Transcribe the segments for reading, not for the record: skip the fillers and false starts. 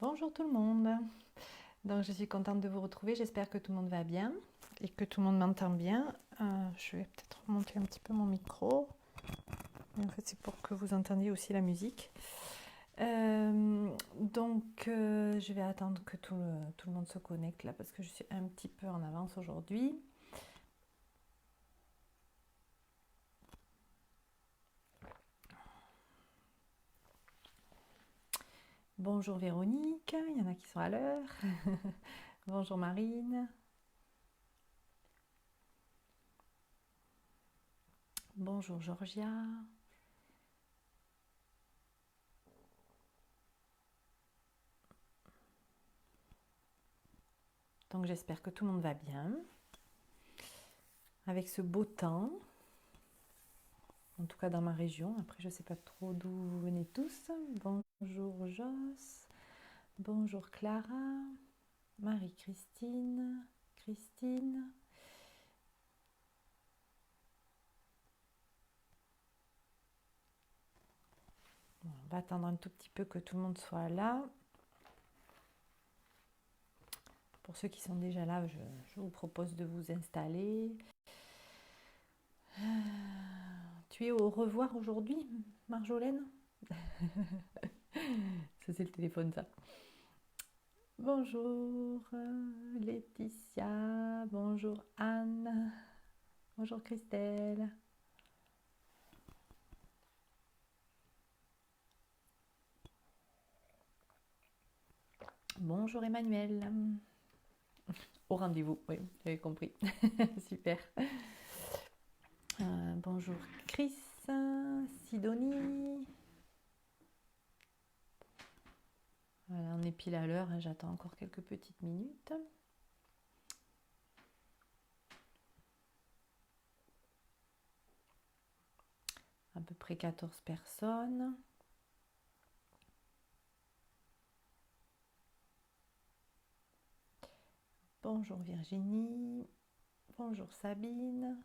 Bonjour tout le monde. Donc je suis contente de vous retrouver. J'espère que tout le monde va bien et que tout le monde m'entend bien. Je vais peut-être remonter un petit peu mon micro. Mais en fait, c'est pour que vous entendiez aussi la musique. Je vais attendre que tout le monde se connecte là parce que je suis un petit peu en avance aujourd'hui. Bonjour Véronique, il y en a qui sont à l'heure. Bonjour Marine. Bonjour Georgia. Donc j'espère que tout le monde va bien avec ce beau temps. En tout cas dans ma région. Après, je ne sais pas trop d'où vous venez tous. Bonjour Joss. Bonjour Clara. Marie-Christine. Christine. Bon, on va attendre un tout petit peu que tout le monde soit là. Pour ceux qui sont déjà là, je vous propose de vous installer. Tu es au revoir aujourd'hui, Marjolaine? Ça, c'est le téléphone, ça. Bonjour Laetitia. Bonjour Anne. Bonjour Christelle. Bonjour Emmanuel. Au rendez-vous, oui, j'avais compris. Super. Bonjour Chris, Sidonie. Voilà, on est pile à l'heure, hein, j'attends encore quelques petites minutes. À peu près 14 personnes. Bonjour Virginie. Bonjour Sabine.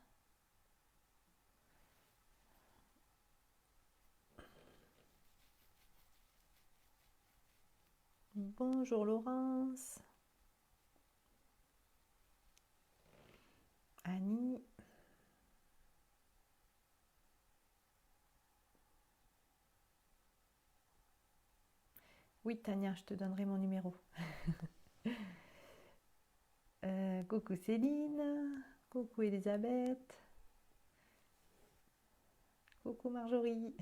Bonjour Laurence. Annie. Oui Tania, je te donnerai mon numéro. Coucou Céline. Coucou Elisabeth. Coucou Marjorie.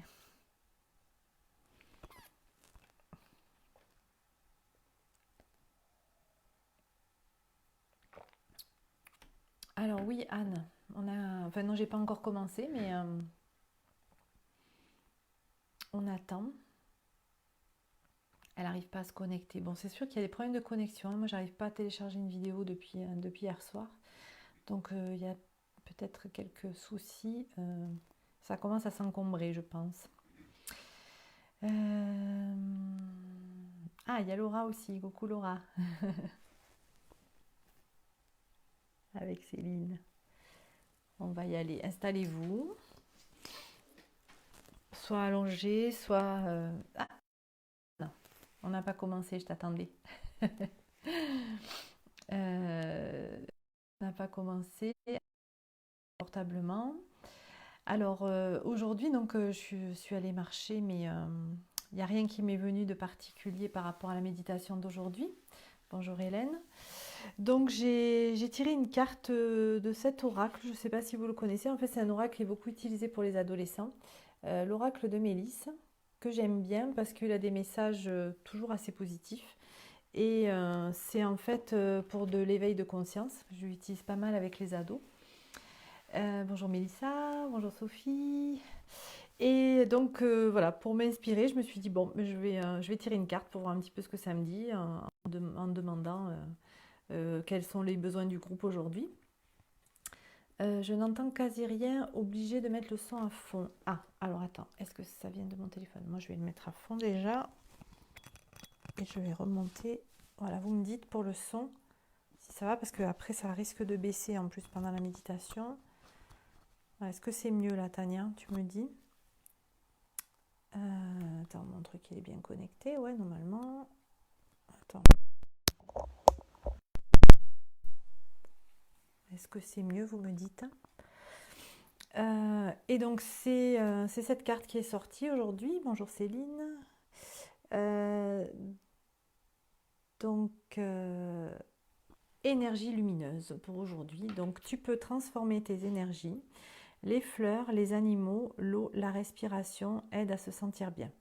Alors oui Anne, enfin non, j'ai pas encore commencé, mais on attend. Elle n'arrive pas à se connecter. Bon, c'est sûr qu'il y a des problèmes de connexion. Moi, j'arrive pas à télécharger une vidéo depuis hier soir. Donc, il y a peut-être quelques soucis. Ça commence à s'encombrer, je pense. Ah, il y a Laura aussi. Coucou Laura. Avec Céline. On va y aller. Installez-vous. Soit allongé, soit... Ah, non. On n'a pas commencé, je t'attendais. On n'a pas commencé portablement. Alors aujourd'hui, donc je suis allée marcher, mais il n'y a rien qui m'est venu de particulier par rapport à la méditation d'aujourd'hui. Bonjour Hélène. Donc j'ai tiré une carte de cet oracle. Je ne sais pas si vous le connaissez. En fait, c'est un oracle qui est beaucoup utilisé pour les adolescents. L'oracle de Mélisse, que j'aime bien parce qu'il a des messages toujours assez positifs. Et c'est en fait pour de l'éveil de conscience. Je l'utilise pas mal avec les ados. Bonjour Mélissa, bonjour Sophie. Et donc voilà, pour m'inspirer, je me suis dit, bon, je vais tirer une carte pour voir un petit peu ce que ça me dit en demandant quels sont les besoins du groupe aujourd'hui. Je n'entends quasi rien, obligé de mettre le son à fond. Ah, alors attends, est-ce que ça vient de mon téléphone? Moi, je vais le mettre à fond déjà. Et je vais remonter. Voilà, vous me dites pour le son si ça va, parce que après ça risque de baisser en plus pendant la méditation. Est-ce que c'est mieux là, Tania? Tu me dis. Attends, mon truc il est bien connecté, ouais, normalement. Attends. Est-ce que c'est mieux, vous me dites? Et donc c'est cette carte qui est sortie aujourd'hui. Bonjour Céline. Euh, donc énergie lumineuse pour aujourd'hui. Donc tu peux transformer tes énergies. Les fleurs, les animaux, l'eau, la respiration aident à se sentir bien.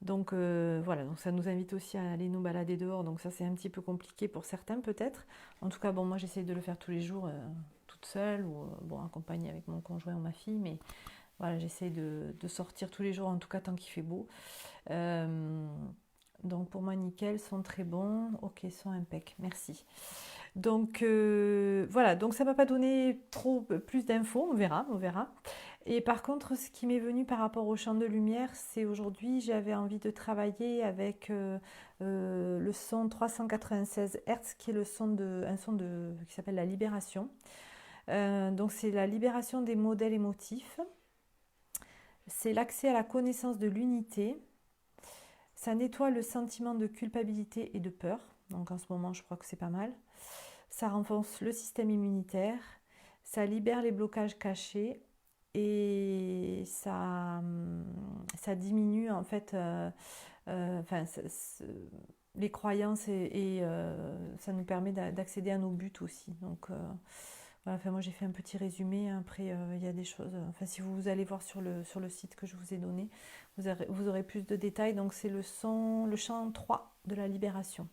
Donc voilà, donc ça nous invite aussi à aller nous balader dehors. Donc ça c'est un petit peu compliqué pour certains peut-être. En tout cas, bon, moi j'essaye de le faire tous les jours toute seule ou bon, accompagnée avec mon conjoint ou ma fille. Mais voilà, j'essaye de sortir tous les jours, en tout cas tant qu'il fait beau. Donc pour moi, nickel, sont très bons. Ok, sont impec, merci. Donc voilà, donc ça ne m'a pas donné trop plus d'infos, on verra, on verra. Et par contre, ce qui m'est venu par rapport au champ de lumière, c'est aujourd'hui, j'avais envie de travailler avec le son 396 Hz, qui est un son qui s'appelle la libération. Donc c'est la libération des modèles émotifs. C'est l'accès à la connaissance de l'unité. Ça nettoie le sentiment de culpabilité et de peur. Donc en ce moment, je crois que c'est pas mal. Ça renforce le système immunitaire. Ça libère les blocages cachés. Et ça diminue en fait enfin, les croyances et ça nous permet d'accéder à nos buts aussi. Donc voilà, enfin, moi j'ai fait un petit résumé. Après il y a des choses. Enfin, si vous allez voir sur le site que je vous ai donné, vous aurez plus de détails. Donc c'est le champ 3 de la libération.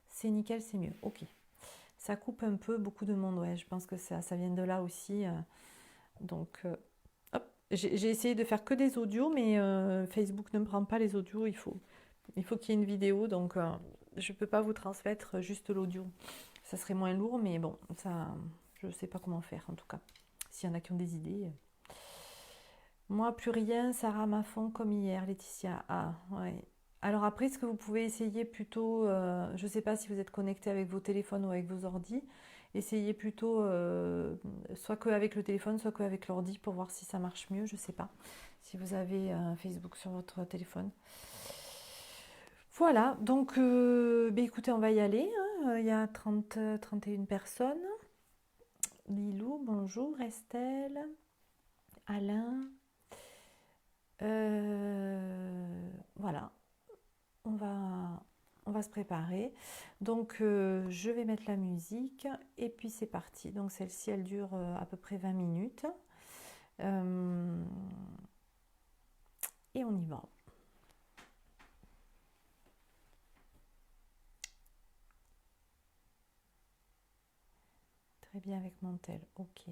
C'est nickel, c'est mieux. Ok. Ça coupe un peu, beaucoup de monde, ouais. Je pense que ça vient de là aussi. Donc, hop. J'ai essayé de faire que des audios, mais Facebook ne me prend pas les audios. Il faut qu'il y ait une vidéo, donc je ne peux pas vous transmettre juste l'audio. Ça serait moins lourd, mais bon, ça, je ne sais pas comment faire en tout cas. S'il y en a qui ont des idées. Moi, plus rien, ça rame à fond comme hier, Laetitia. Ah, ouais. Alors après, ce que vous pouvez essayer plutôt, je ne sais pas si vous êtes connecté avec vos téléphones ou avec vos ordis, essayez plutôt soit qu'avec le téléphone, soit qu'avec l'ordi pour voir si ça marche mieux, je ne sais pas, si vous avez Facebook sur votre téléphone. Voilà, donc écoutez, on va y aller, hein. Il y a 31 personnes. Lilou, bonjour, Estelle, Alain. Voilà, on va se préparer. Donc je vais mettre la musique et puis c'est parti. Donc celle-ci, elle dure à peu près 20 minutes. Et on y va. Très bien avec mon tel, ok.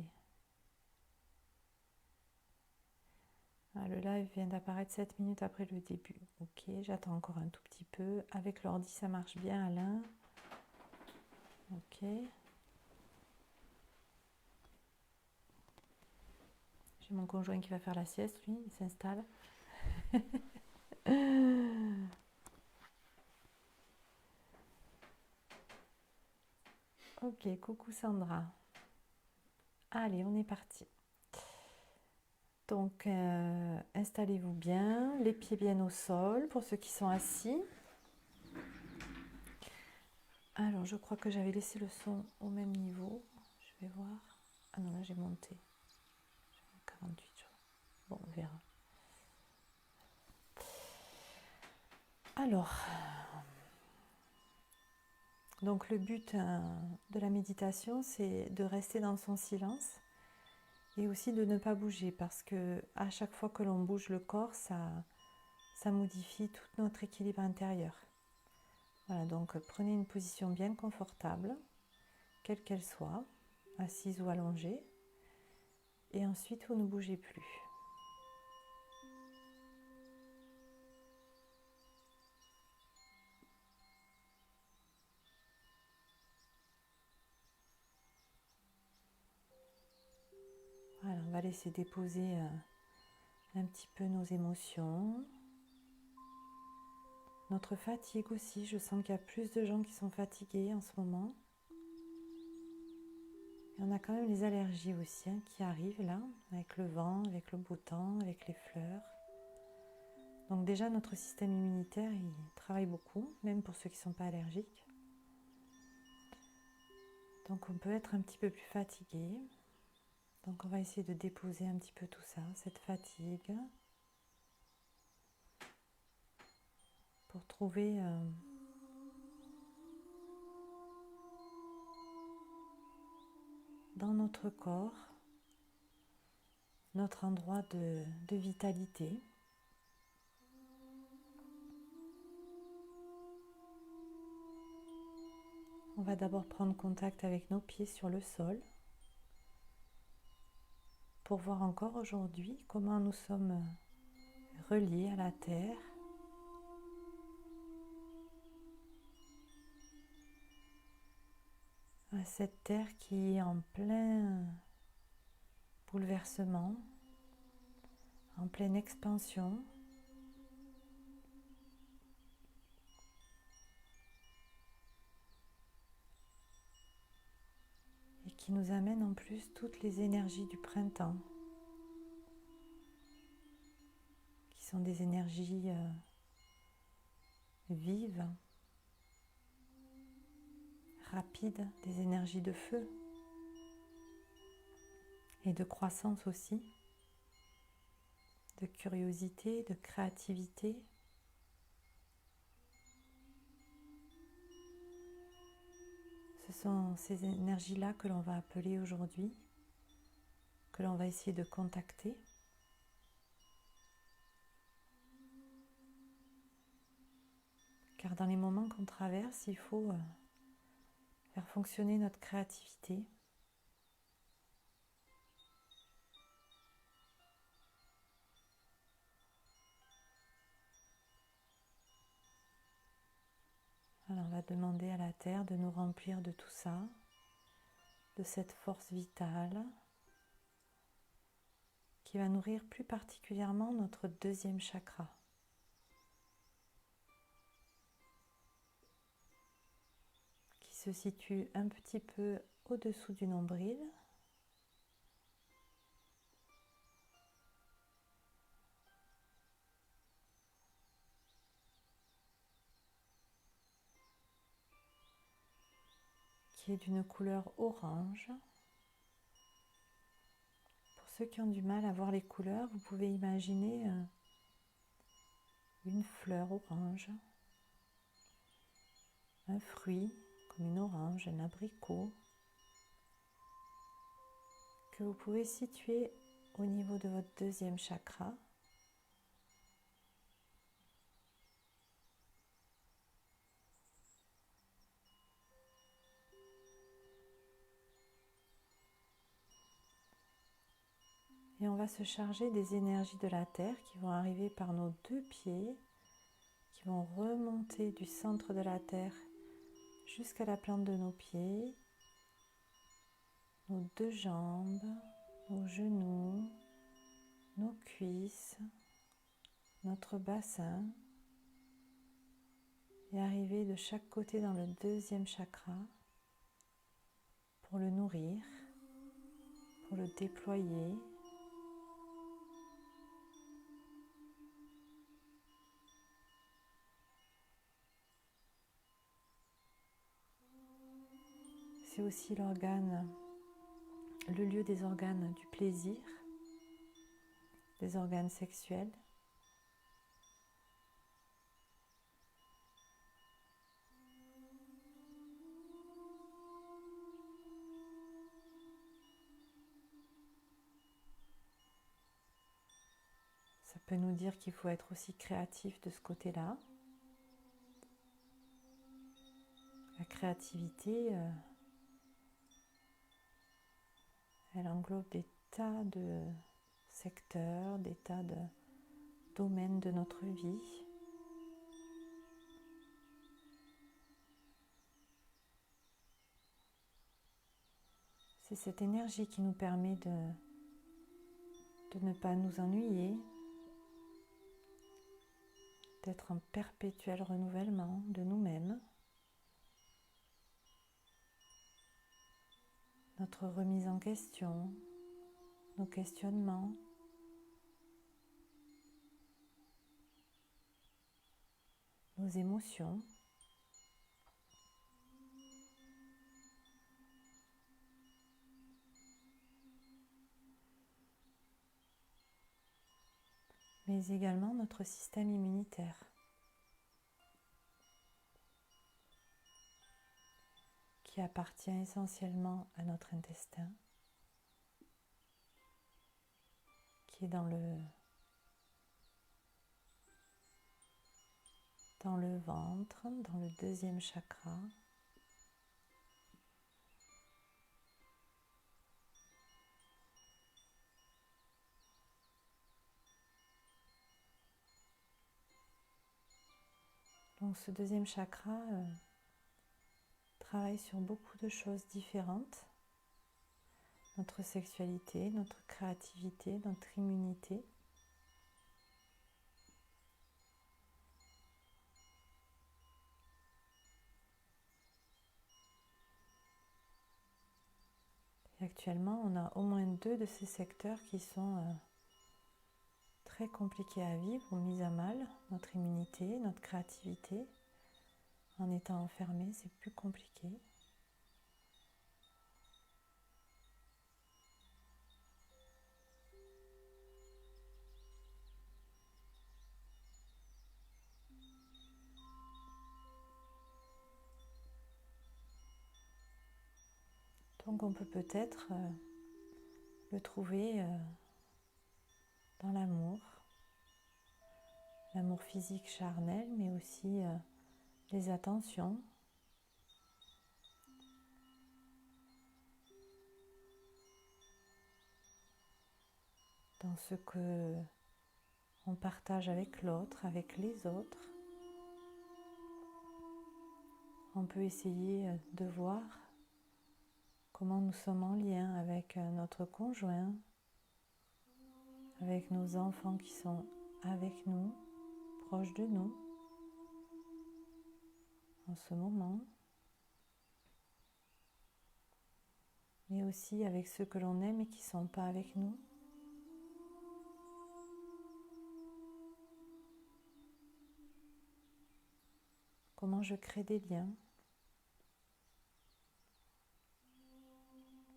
Ah, le live vient d'apparaître 7 minutes après le début. Ok, j'attends encore un tout petit peu. Avec l'ordi, ça marche bien, Alain. Ok. J'ai mon conjoint qui va faire la sieste, lui, il s'installe. Ok, coucou Sandra. Allez, on est parti. Donc, installez-vous bien, les pieds bien au sol pour ceux qui sont assis. Alors, je crois que j'avais laissé le son au même niveau. Je vais voir. Ah non, là j'ai monté. 48, je crois. Bon, on verra. Alors, donc le but de la méditation, c'est de rester dans son silence et aussi de ne pas bouger parce que à chaque fois que l'on bouge le corps, ça modifie tout notre équilibre intérieur. Voilà, donc prenez une position bien confortable, quelle qu'elle soit, assise ou allongée, et ensuite vous ne bougez plus. Voilà, on va laisser déposer un petit peu nos émotions. Notre fatigue aussi, je sens qu'il y a plus de gens qui sont fatigués en ce moment. Et on a quand même les allergies aussi qui arrivent là, avec le vent, avec le beau temps, avec les fleurs. Donc déjà, notre système immunitaire, il travaille beaucoup, même pour ceux qui ne sont pas allergiques. Donc on peut être un petit peu plus fatigué. Donc on va essayer de déposer un petit peu tout ça, cette fatigue, pour trouver dans notre corps notre endroit de vitalité. On va d'abord prendre contact avec nos pieds sur le sol pour voir encore aujourd'hui comment nous sommes reliés à la terre. À cette terre qui est en plein bouleversement, en pleine expansion. Et qui nous amène en plus toutes les énergies du printemps, qui sont des énergies vives, rapides, des énergies de feu et de croissance aussi, de curiosité, de créativité. Ce sont ces énergies-là que l'on va appeler aujourd'hui, que l'on va essayer de contacter. Car dans les moments qu'on traverse, il faut faire fonctionner notre créativité. Alors on va demander à la Terre de nous remplir de tout ça, de cette force vitale qui va nourrir plus particulièrement notre deuxième chakra, qui se situe un petit peu au-dessous du nombril. Qui est d'une couleur orange. Pour ceux qui ont du mal à voir les couleurs, vous pouvez imaginer une fleur orange, un fruit comme une orange, un abricot, que vous pouvez situer au niveau de votre deuxième chakra. Et on va se charger des énergies de la Terre qui vont arriver par nos deux pieds, qui vont remonter du centre de la Terre jusqu'à la plante de nos pieds, nos deux jambes, nos genoux, nos cuisses, notre bassin, et arriver de chaque côté dans le deuxième chakra pour le nourrir, pour le déployer. C'est aussi l'organe, le lieu des organes du plaisir, des organes sexuels. Ça peut nous dire qu'il faut être aussi créatif de ce côté-là. La créativité, elle englobe des tas de secteurs, des tas de domaines de notre vie. C'est cette énergie qui nous permet de ne pas nous ennuyer, d'être en perpétuel renouvellement de nous-mêmes. Notre remise en question, nos questionnements. nos émotions. Mais également notre système immunitaire, qui appartient essentiellement à notre intestin, qui est dans le ventre, dans le deuxième chakra. Donc ce deuxième chakra travaille sur beaucoup de choses différentes. Notre sexualité, notre créativité, notre immunité. Et actuellement, on a au moins 2 de ces secteurs qui sont très compliqués à vivre ou mis à mal. Notre immunité, notre créativité. En étant enfermé, c'est plus compliqué. Donc on peut peut-être le trouver dans l'amour physique charnel, mais aussi les attentions, dans ce que on partage avec l'autre, avec les autres. On peut essayer de voir comment nous sommes en lien avec notre conjoint, avec nos enfants qui sont avec nous, proches de nous, en ce moment, mais aussi avec ceux que l'on aime et qui ne sont pas avec nous. Comment je crée des liens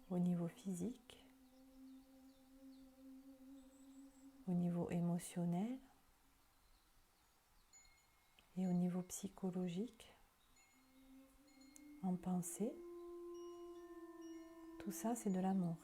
au niveau physique, au niveau émotionnel et au niveau psychologique, en pensée. Tout ça, c'est de l'amour.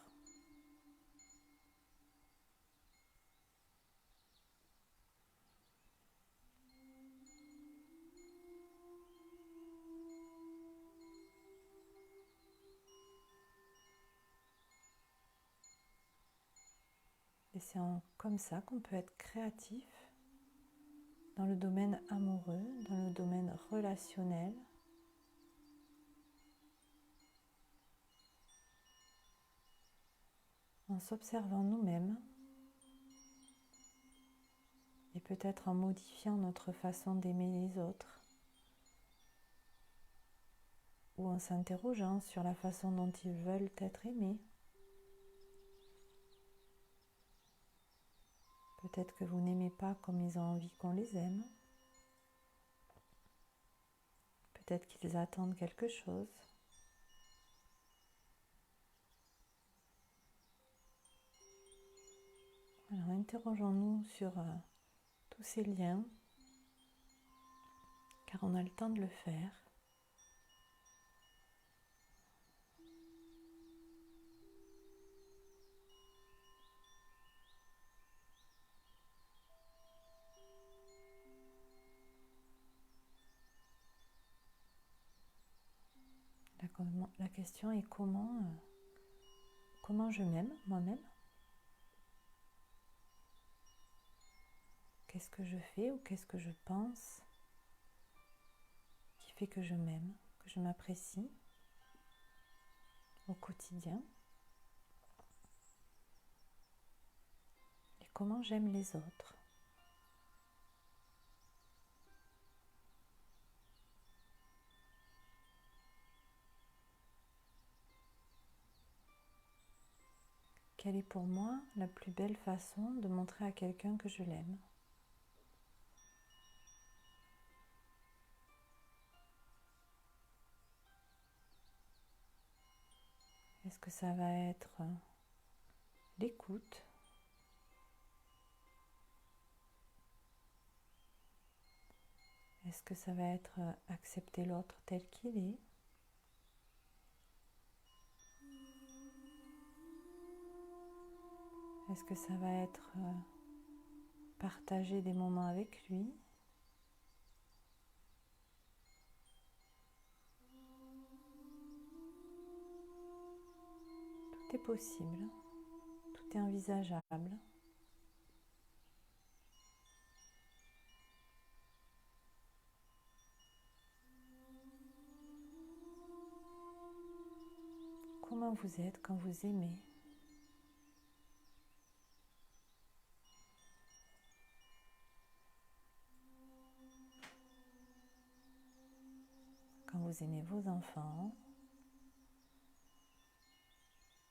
Et c'est comme ça qu'on peut être créatif dans le domaine amoureux, dans le domaine relationnel, en s'observant nous-mêmes et peut-être en modifiant notre façon d'aimer les autres ou en s'interrogeant sur la façon dont ils veulent être aimés. Peut-être que vous n'aimez pas comme ils ont envie qu'on les aime. Peut-être qu'ils attendent quelque chose. Alors interrogeons-nous sur tous ces liens, car on a le temps de le faire. La question est comment je m'aime moi-même? Qu'est-ce que je fais ou qu'est-ce que je pense qui fait que je m'aime, que je m'apprécie au quotidien? Et comment j'aime les autres? Quelle est pour moi la plus belle façon de montrer à quelqu'un que je l'aime? Est-ce que ça va être l'écoute? Est-ce que ça va être accepter l'autre tel qu'il est? Est-ce que ça va être partager des moments avec lui? Tout est possible, tout est envisageable. Comment vous êtes quand vous aimez? Quand vous aimez vos enfants,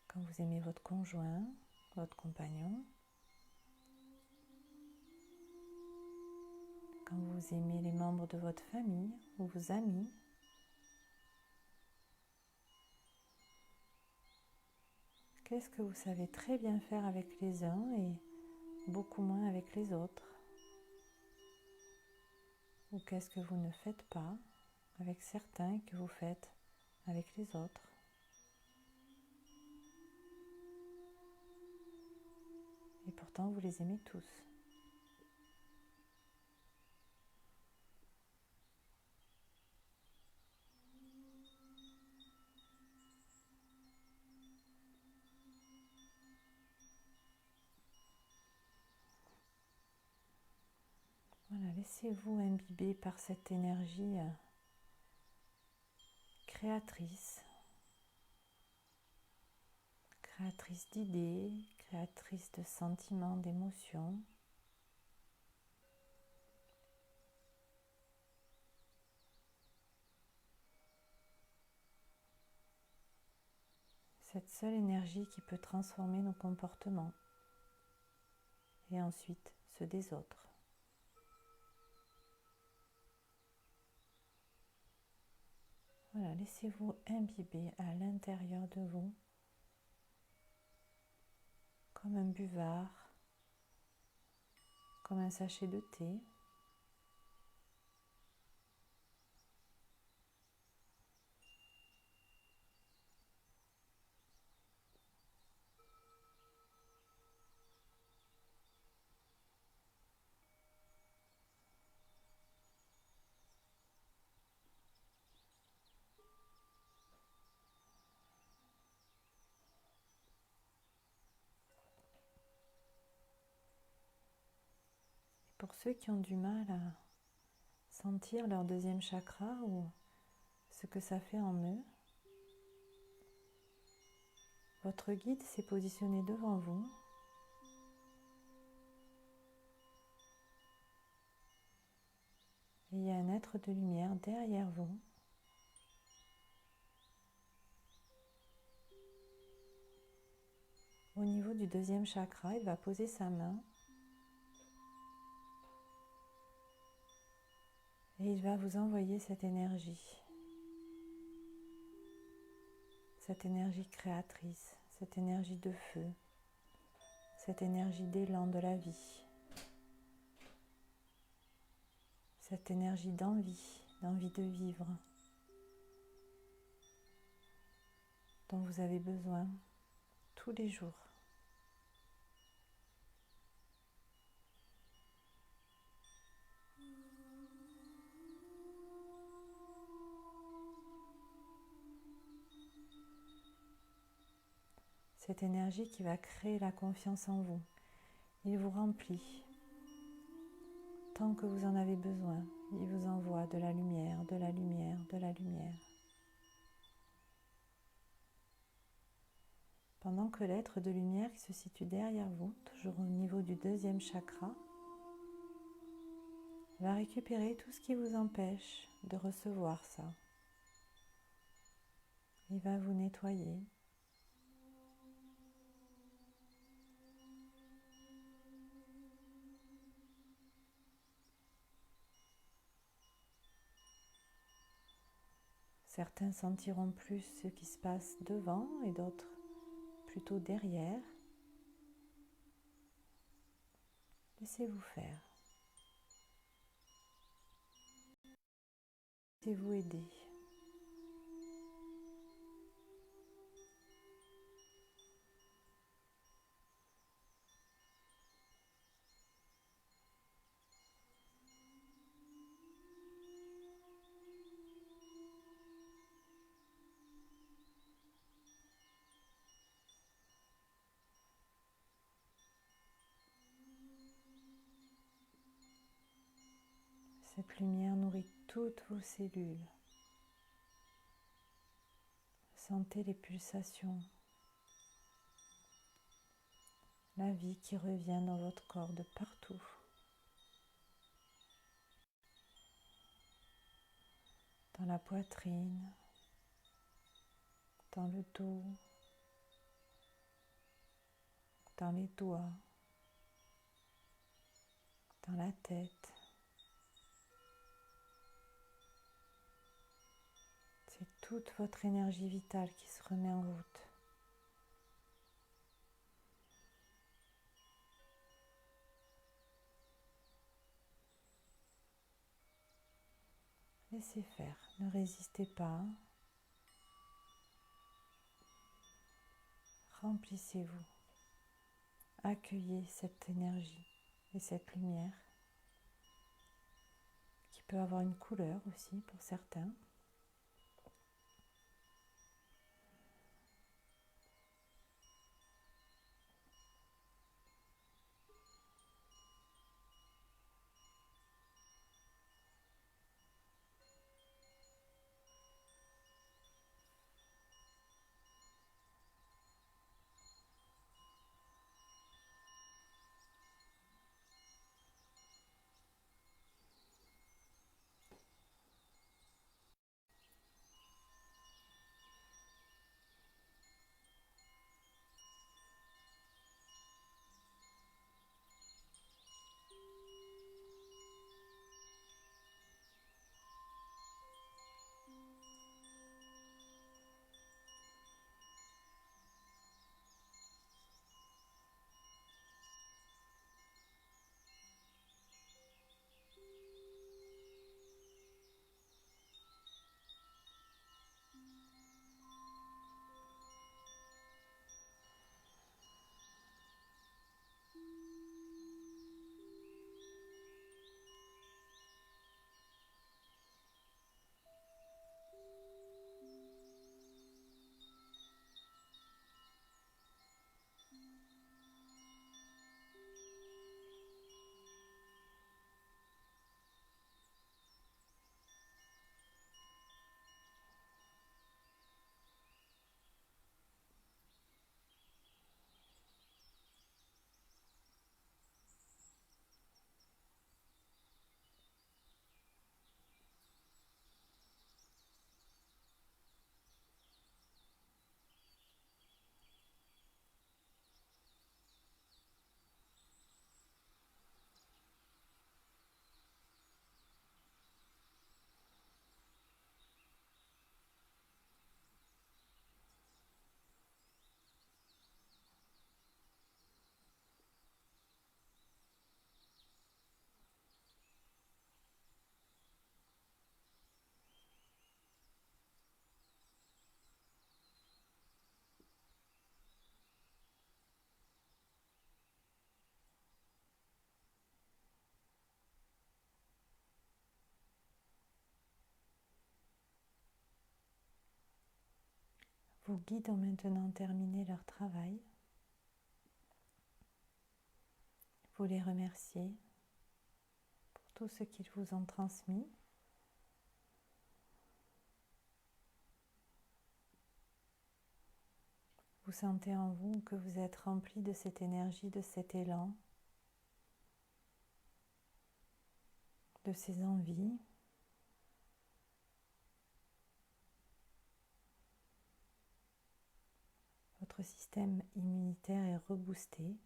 quand vous aimez votre conjoint, votre compagnon, quand vous aimez les membres de votre famille ou vos amis, qu'est-ce que vous savez très bien faire avec les uns et beaucoup moins avec les autres? Ou qu'est-ce que vous ne faites pas avec certains que vous faites avec les autres? Et pourtant, vous les aimez tous. Voilà, laissez-vous imbiber par cette énergie créatrice, créatrice d'idées, créatrice de sentiments, d'émotions. Cette seule énergie qui peut transformer nos comportements et ensuite ceux des autres. Voilà, laissez-vous imbiber à l'intérieur de vous comme un buvard, comme un sachet de thé. Pour ceux qui ont du mal à sentir leur deuxième chakra ou ce que ça fait en eux, votre guide s'est positionné devant vous. Et il y a un être de lumière derrière vous. Au niveau du deuxième chakra, il va poser sa main et il va vous envoyer cette énergie créatrice, cette énergie de feu, cette énergie d'élan de la vie, cette énergie d'envie de vivre, dont vous avez besoin tous les jours. Cette énergie qui va créer la confiance en vous. Il vous remplit. Tant que vous en avez besoin, il vous envoie de la lumière, de la lumière, de la lumière. Pendant que l'être de lumière qui se situe derrière vous, toujours au niveau du deuxième chakra, va récupérer tout ce qui vous empêche de recevoir ça. Il va vous nettoyer. Certains sentiront plus ce qui se passe devant et d'autres plutôt derrière. Laissez-vous faire. Laissez-vous aider. Cette lumière nourrit toutes vos cellules. Sentez les pulsations, la vie qui revient dans votre corps de partout. Dans la poitrine, dans le dos, dans les doigts, dans la tête. C'est toute votre énergie vitale qui se remet en route. Laissez faire, ne résistez pas. Remplissez-vous. Accueillez cette énergie et cette lumière qui peut avoir une couleur aussi pour certains. Vos guides ont maintenant terminé leur travail. Vous les remerciez pour tout ce qu'ils vous ont transmis. Vous sentez en vous que vous êtes rempli de cette énergie, de cet élan, de ces envies. Votre système immunitaire est reboosté.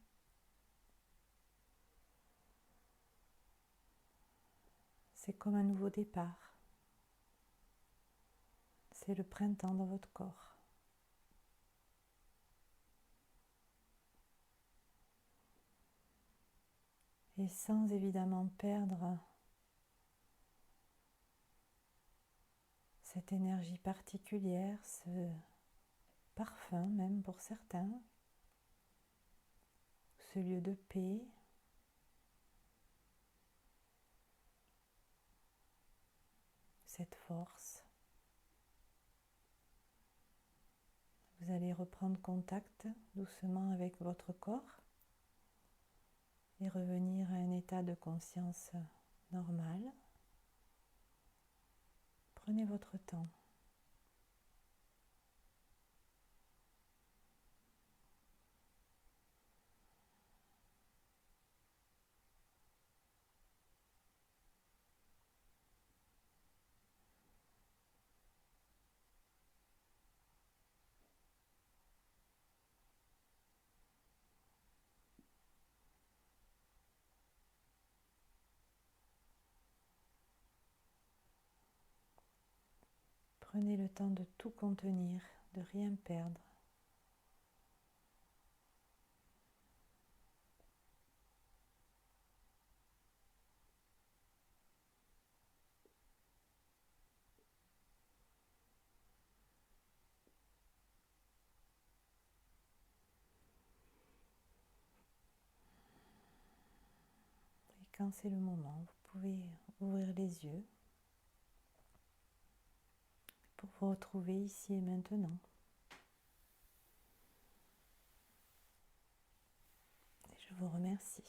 C'est comme un nouveau départ. C'est le printemps dans votre corps. et sans évidemment perdre cette énergie particulière, ce parfum même pour certains, ce lieu de paix, cette force. Vous allez reprendre contact doucement avec votre corps et revenir à un état de conscience normal. Prenez votre temps. Prenez le temps de tout contenir, de rien perdre. Et quand c'est le moment, vous pouvez ouvrir les yeux pour vous retrouver ici et maintenant. Et je vous remercie.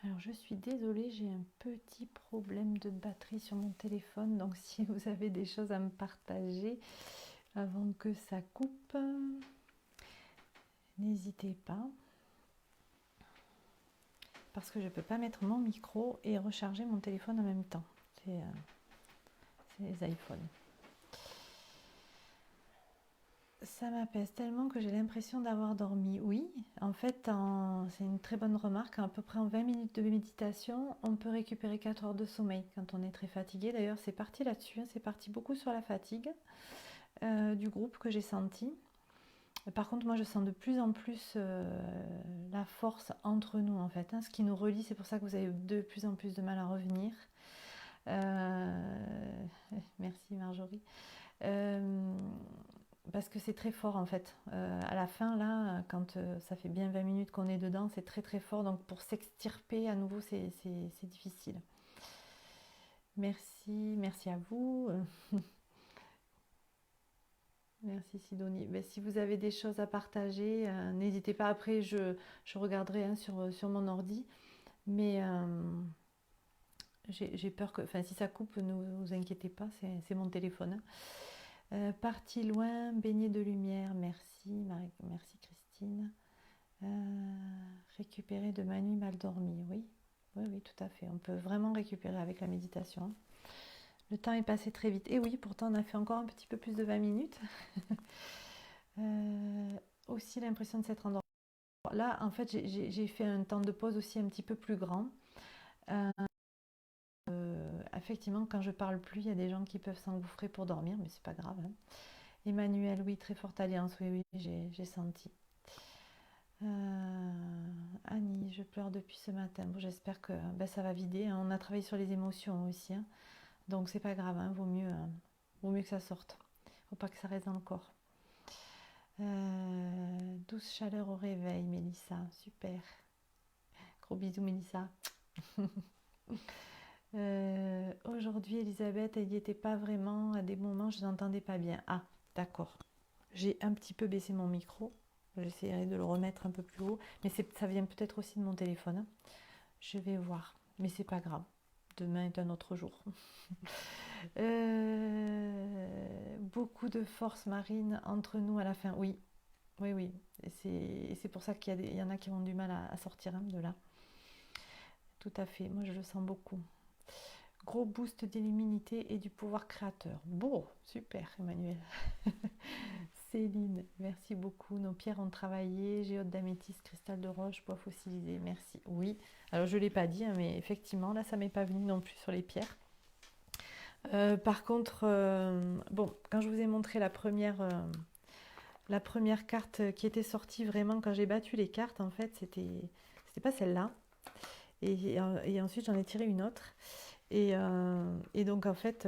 Alors je suis désolée, j'ai un petit problème de batterie sur mon téléphone, donc si vous avez des choses à me partager avant que ça coupe, n'hésitez pas. Parce que je ne peux pas mettre mon micro et recharger mon téléphone en même temps. C'est les iPhones. Ça m'apaise tellement que j'ai l'impression d'avoir dormi. Oui, en fait, c'est une très bonne remarque. À peu près en 20 minutes de méditation, on peut récupérer 4 heures de sommeil quand on est très fatigué. D'ailleurs, c'est parti là-dessus. C'est parti beaucoup sur la fatigue du groupe que j'ai senti. Par contre, moi, je sens de plus en plus la force entre nous, en fait. Ce qui nous relie, c'est pour ça que vous avez de plus en plus de mal à revenir. Merci Marjorie. Parce que c'est très fort en fait. À la fin là, quand ça fait bien 20 minutes qu'on est dedans, c'est très très fort. Donc pour s'extirper à nouveau, c'est difficile. Merci à vous. Merci Sidonie. Ben, si vous avez des choses à partager, n'hésitez pas. Après, je regarderai sur mon ordi. Mais j'ai peur que... Enfin, si ça coupe, ne vous inquiétez pas, c'est mon téléphone. Parti loin, baigné de lumière, merci, merci Christine. Récupérer de ma nuit mal dormie, oui, tout à fait. On peut vraiment récupérer avec la méditation. Le temps est passé très vite. Et oui, pourtant on a fait encore un petit peu plus de 20 minutes. Aussi l'impression de s'être endormi. Là, en fait, j'ai fait un temps de pause aussi un petit peu plus grand. Effectivement, quand je parle plus, il y a des gens qui peuvent s'engouffrer pour dormir, mais c'est pas grave. Hein. Emmanuel, oui, très forte alliance, oui, j'ai senti. Annie, je pleure depuis ce matin. Bon, j'espère que ça va vider. Hein. On a travaillé sur les émotions aussi, hein. Donc c'est pas grave. Hein. Vaut mieux que ça sorte. Faut pas que ça reste dans le corps. Douce chaleur au réveil, Mélissa, super. Gros bisous, Mélissa. Aujourd'hui, Elisabeth, elle n'y était pas vraiment. À des moments, je n'entendais pas bien. Ah, d'accord. J'ai un petit peu baissé mon micro. J'essaierai de le remettre un peu plus haut. Mais ça vient peut-être aussi de mon téléphone. Je vais voir. Mais c'est pas grave. Demain est un autre jour. Beaucoup de force marine entre nous à la fin. Oui, Oui, oui. Et c'est pour ça il y en a qui ont du mal à sortir, hein, de là. Tout à fait. Moi, je le sens beaucoup. Gros boost d'illuminité et du pouvoir créateur. Bon, super, Emmanuel. Céline, merci beaucoup. Nos pierres ont travaillé. Géode d'améthyste, cristal de roche, bois fossilisé. Merci. Oui. Alors, je ne l'ai pas dit, hein, mais effectivement, là, ça m'est pas venu non plus sur les pierres. Par contre, bon, quand je vous ai montré la première carte qui était sortie vraiment quand j'ai battu les cartes, en fait, c'était pas celle-là. Et ensuite, j'en ai tiré une autre. Et donc, en fait,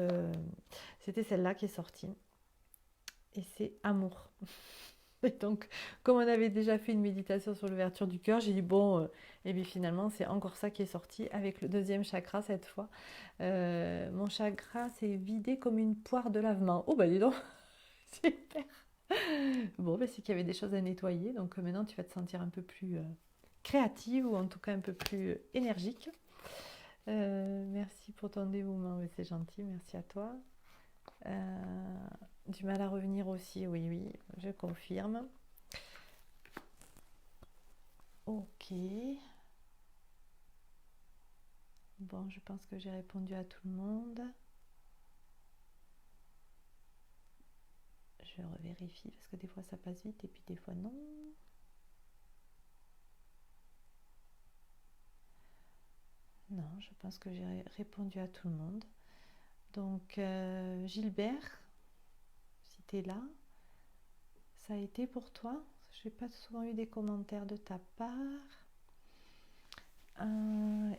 c'était celle-là qui est sortie. Et c'est amour. Et donc, comme on avait déjà fait une méditation sur l'ouverture du cœur, j'ai dit bon, et bien finalement, c'est encore ça qui est sorti avec le deuxième chakra cette fois. Mon chakra s'est vidé comme une poire de lavement. Oh, bah dis donc, super. Bon, bah, c'est qu'il y avait des choses à nettoyer. Donc maintenant, tu vas te sentir un peu plus créative ou en tout cas un peu plus énergique. Merci pour ton dévouement, c'est gentil, merci à toi. Du mal à revenir aussi, oui, oui, je confirme. Ok. Bon, je pense que j'ai répondu à tout le monde. Je revérifie parce que des fois ça passe vite et puis des fois non. Non, je pense que j'ai répondu à tout le monde. Donc, Gilbert, si tu es là, ça a été pour toi? Je n'ai pas souvent eu des commentaires de ta part.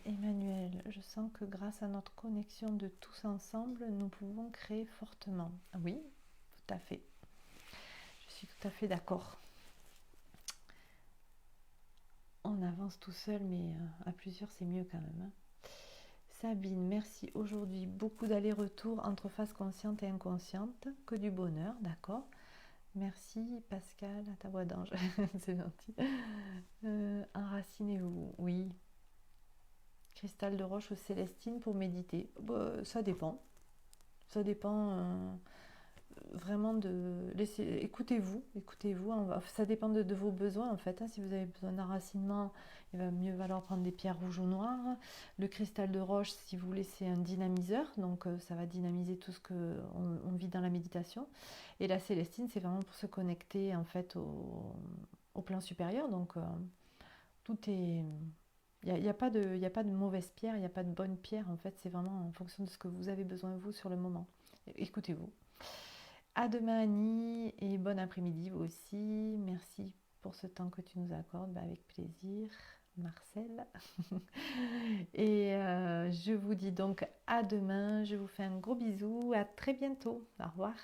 Emmanuel, je sens que grâce à notre connexion de tous ensemble, nous pouvons créer fortement. Oui, tout à fait. Je suis tout à fait d'accord. On avance tout seul, mais à plusieurs, c'est mieux quand même, hein. Sabine, merci. Aujourd'hui, beaucoup d'allers-retours entre phase consciente et inconsciente. Que du bonheur, d'accord. Merci Pascal, à ta voix d'ange. C'est gentil. Enracinez-vous, oui. Cristal de roche ou célestine pour méditer. Bah, ça dépend. Ça dépend vraiment de... Écoutez-vous, écoutez-vous. Ça dépend de vos besoins en fait, hein. Si vous avez besoin d'enracinement, il va mieux valoir prendre des pierres rouges ou noires. Le cristal de roche, si vous voulez, c'est un dynamiseur. Donc ça va dynamiser tout ce qu'on vit dans la méditation. Et la célestine, c'est vraiment pour se connecter en fait au plan supérieur. Donc tout est... Il n'y a pas de mauvaise pierre, il n'y a pas de bonne pierre. En fait, c'est vraiment en fonction de ce que vous avez besoin vous sur le moment. Écoutez-vous. À demain Annie et bon après-midi vous aussi. Merci pour ce temps que tu nous accordes. Bah, avec plaisir. Marcel. Et je vous dis donc à demain. Je vous fais un gros bisou. À très bientôt. Au revoir.